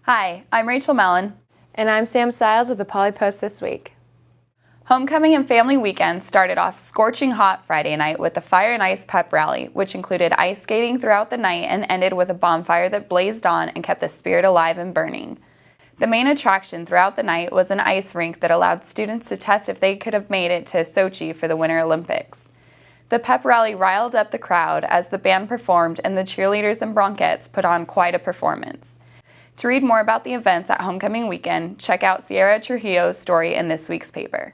Hi, I'm Rachel Mellon. And I'm Sam Stiles with the Poly Post this week. Homecoming and Family Weekend started off scorching hot Friday night with the Fire and Ice Pep Rally, which included ice skating throughout the night and ended with a bonfire that blazed on and kept the spirit alive and burning. The main attraction throughout the night was an ice rink that allowed students to test if they could have made it to Sochi for the Winter Olympics. The pep rally riled up the crowd as the band performed and the cheerleaders and Bronquettes put on quite a performance. To read more about the events at Homecoming Weekend, check out Sierra Trujillo's story in this week's paper.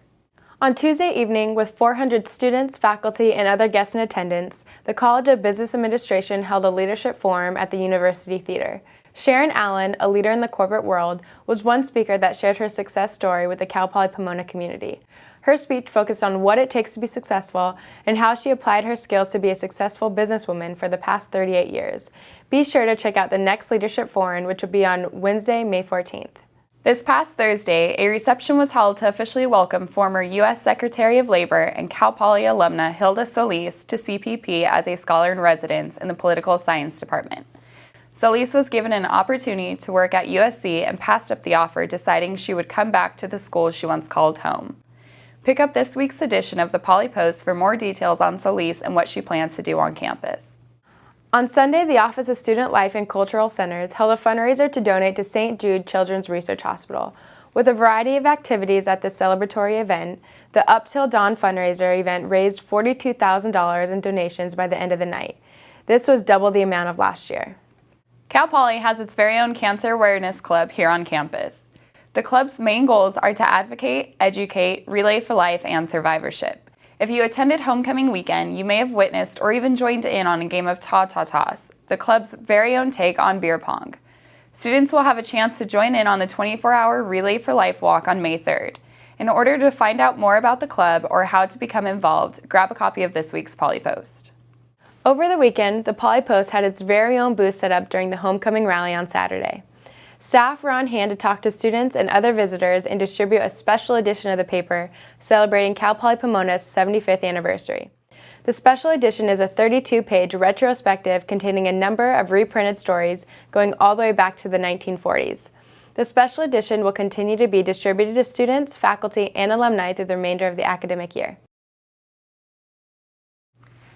On Tuesday evening, with 400 students, faculty, and other guests in attendance, the College of Business Administration held a leadership forum at the University Theater. Sharon Allen, a leader in the corporate world, was one speaker that shared her success story with the Cal Poly Pomona community. Her speech focused on what it takes to be successful and how she applied her skills to be a successful businesswoman for the past 38 years. Be sure to check out the next Leadership Forum, which will be on Wednesday, May 14th. This past Thursday, a reception was held to officially welcome former U.S. Secretary of Labor and Cal Poly alumna Hilda Solis to CPP as a scholar in residence in the Political Science Department. Solis was given an opportunity to work at USC and passed up the offer, deciding she would come back to the school she once called home. Pick up this week's edition of the Poly Post for more details on Solis and what she plans to do on campus. On Sunday, the Office of Student Life and Cultural Centers held a fundraiser to donate to St. Jude Children's Research Hospital. With a variety of activities at the celebratory event, the Up Till Dawn fundraiser event raised $42,000 in donations by the end of the night. This was double the amount of last year. Cal Poly has its very own Cancer Awareness Club here on campus. The club's main goals are to advocate, educate, relay for life, and survivorship. If you attended Homecoming Weekend, you may have witnessed or even joined in on a game of Ta-Ta-Toss, the club's very own take on beer pong. Students will have a chance to join in on the 24-hour Relay for Life walk on May 3rd. In order to find out more about the club or how to become involved, grab a copy of this week's Poly Post. Over the weekend, the Poly Post had its very own booth set up during the Homecoming Rally on Saturday. Staff were on hand to talk to students and other visitors and distribute a special edition of the paper celebrating Cal Poly Pomona's 75th anniversary. The special edition is a 32-page retrospective containing a number of reprinted stories going all the way back to the 1940s. The special edition will continue to be distributed to students, faculty, and alumni through the remainder of the academic year.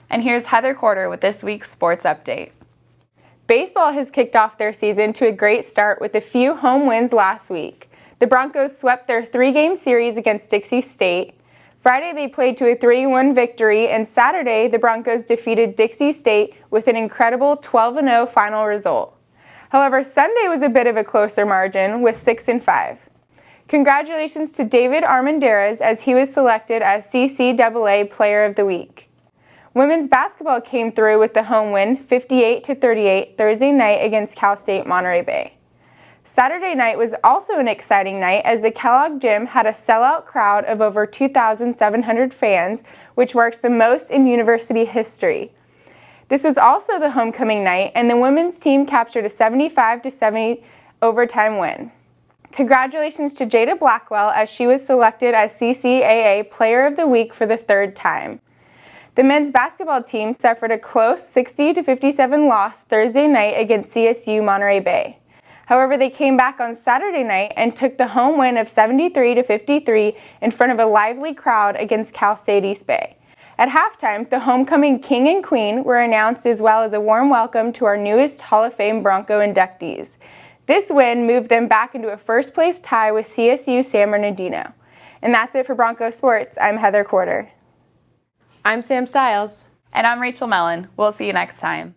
And here's Heather Corder with this week's sports update. Baseball has kicked off their season to a great start with a few home wins last week. The Broncos swept their 3-game series against Dixie State. Friday they played to a 3-1 victory, and Saturday the Broncos defeated Dixie State with an incredible 12-0 final result. However, Sunday was a bit of a closer margin with 6-5. Congratulations to David Armendariz as he was selected as CCAA Player of the Week. Women's basketball came through with the home win, 58-38, Thursday night against Cal State Monterey Bay. Saturday night was also an exciting night as the Kellogg Gym had a sellout crowd of over 2,700 fans, which marks the most in university history. This was also the homecoming night, and the women's team captured a 75-70 overtime win. Congratulations to Jada Blackwell as she was selected as CCAA Player of the Week for the 3rd time. The men's basketball team suffered a close 60-57 loss Thursday night against CSU Monterey Bay. However, they came back on Saturday night and took the home win of 73-53 in front of a lively crowd against Cal State East Bay. At halftime, the homecoming king and queen were announced, as well as a warm welcome to our newest Hall of Fame Bronco inductees. This win moved them back into a first-place tie with CSU San Bernardino. And that's it for Bronco Sports. I'm Heather Corder. I'm Sam Stiles. And I'm Rachel Mellon. We'll see you next time.